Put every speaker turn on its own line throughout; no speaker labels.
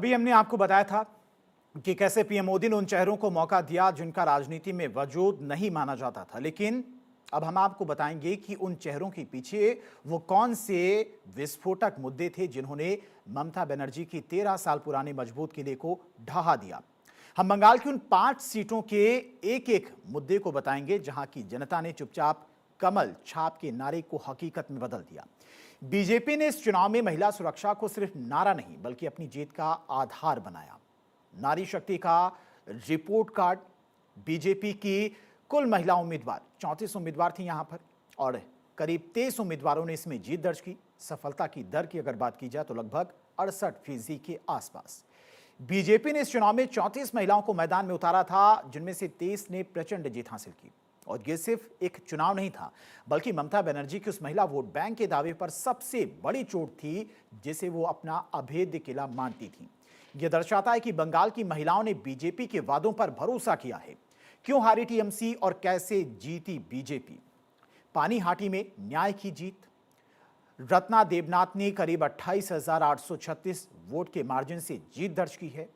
अभी हमने आपको बताया था कि कैसे पीएम मोदी ने उन चेहरों को मौका दिया जिनका राजनीति में वजूद नहीं माना जाता था, लेकिन अब हम आपको बताएंगे कि उन चेहरों के पीछे वो कौन से विस्फोटक मुद्दे थे जिन्होंने ममता बनर्जी की 13 साल पुराने मजबूत किले को ढहा दिया। हम बंगाल की उन 5 सीटों के एक एक मुद्दे को बताएंगे जहां की जनता ने चुपचाप कमल छाप के नारे को हकीकत में बदल दिया। बीजेपी ने इस चुनाव में महिला सुरक्षा को सिर्फ नारा नहीं बल्कि अपनी जीत का आधार बनाया। नारी शक्ति का रिपोर्ट कार्ड, बीजेपी की कुल महिला उम्मीदवार 34 उम्मीदवार थी यहां पर और करीब 23 उम्मीदवारों ने इसमें जीत दर्ज की। सफलता की दर की अगर बात की जाए तो लगभग 68% के आसपास। बीजेपी ने इस चुनाव में 34 महिलाओं को मैदान में उतारा था, जिनमें से 23 ने प्रचंड जीत हासिल की। और यह सिर्फ एक चुनाव नहीं था बल्कि ममता बनर्जी की उस महिला वोट बैंक के दावे पर सबसे बड़ी चोट थी जिसे वो अपना अभेद्य किला मानती थी। यह दर्शाता है कि बंगाल की महिलाओं ने बीजेपी के वादों पर भरोसा किया है। क्यों हारी टीएमसी और कैसे जीती बीजेपी? पानीहाटी में न्याय की जीत। रत्ना देवनाथ ने करीब 28,836 वोट के मार्जिन से जीत दर्ज की है।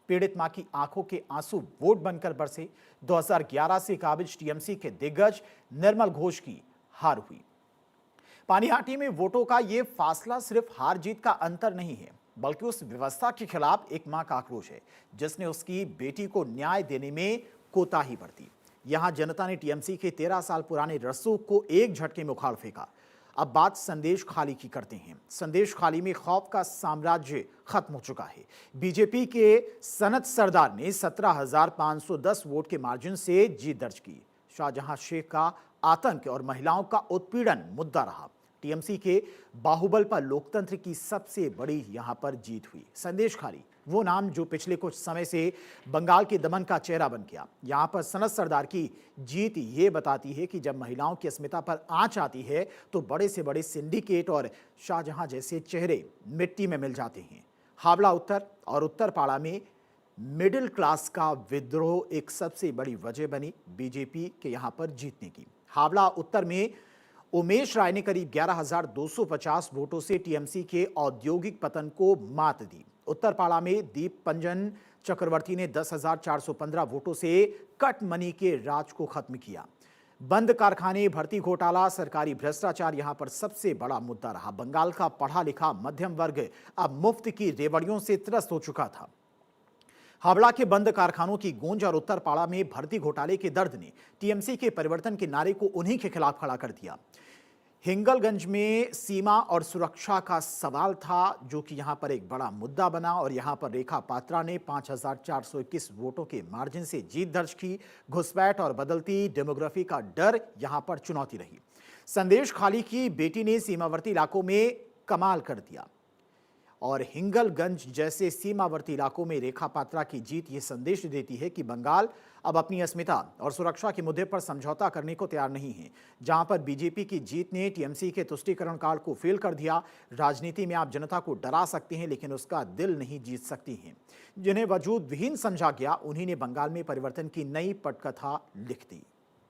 पीड़ित मां की आंखों के आंसू वोट बनकर बरसे। 2011 से काबिज टीएमसी के दिग्गज निर्मल घोष की हार हुई। पानीहाटी में वोटों का यह फासला सिर्फ हार जीत का अंतर नहीं है बल्कि उस व्यवस्था के खिलाफ एक मां का आक्रोश है जिसने उसकी बेटी को न्याय देने में कोताही बरती। यहां जनता ने टीएमसी के 13 साल पुराने रसूख को एक झटके में उखाड़ फेंका। अब बात संदेश खाली की करते हैं। संदेश खाली में खौफ का साम्राज्य खत्म हो चुका है। बीजेपी के सनत सरदार ने 17,510 वोट के मार्जिन से जीत दर्ज की। शाहजहां शेख का आतंक और महिलाओं का उत्पीड़न मुद्दा रहा। टीएमसी के बाहुबल पर लोकतंत्र की सबसे बड़ी यहां पर जीत हुई। संदेश खाली वो नाम जो पिछले कुछ समय से बंगाल के दमन का चेहरा बन गया। यहां पर सनत सरदार की जीत ये बताती है कि जब महिलाओं की अस्मिता पर आंच आती है तो बड़े से बड़े सिंडिकेट और शाहजहां जैसे चेहरे मिट्टी में मिल जाते हैं। हावड़ा उत्तर और उत्तरपाड़ा में मिडिल क्लास का विद्रोह एक सबसे बड़ी वजह बनी बीजेपी के यहां पर जीतने की। हावड़ा उत्तर में उमेश राय ने करीब 11,250 वोटों से टीएमसी के औद्योगिक पतन को मात दी। उत्तरपाड़ा में दीप पंजन चक्रवर्ती ने 10,415 वोटों से कट मनी के राज को खत्म किया। बंद कारखाने, भर्ती घोटाला, सरकारी भ्रष्टाचार यहां पर सबसे बड़ा मुद्दा रहा। बंगाल का पढ़ा लिखा मध्यम वर्ग अब मुफ्त की रेवड़ियों से त्रस्त हो चुका था। हावड़ा के बंद कारखानों की गूंज और उत्तरपाड़ा में भर्ती घोटाले के दर्द ने टीएमसी के परिवर्तन के नारे को उन्हीं के खिलाफ खड़ा कर दिया। हिंगलगंज में सीमा और सुरक्षा का सवाल था जो कि यहां पर एक बड़ा मुद्दा बना और यहां पर रेखा पात्रा ने 5,421 वोटों के मार्जिन से जीत दर्ज की। घुसपैठ और बदलती डेमोग्राफी का डर यहां पर चुनौती रही। संदेश खाली की बेटी ने सीमावर्ती इलाकों में कमाल कर दिया और हिंगलगंज जैसे सीमावर्ती इलाकों में रेखा पात्रा की जीत ये संदेश देती है कि बंगाल अब अपनी अस्मिता और सुरक्षा के मुद्दे पर समझौता करने को तैयार नहीं है। जहां पर बीजेपी की जीत ने टीएमसी के तुष्टीकरण कार्ड को फेल कर दिया। राजनीति में आप जनता को डरा सकते हैं लेकिन उसका दिल नहीं जीत सकती हैं। जिन्हें वजूद विहीन समझा गया उन्हीं ने बंगाल में परिवर्तन की नई पटकथा लिख दी।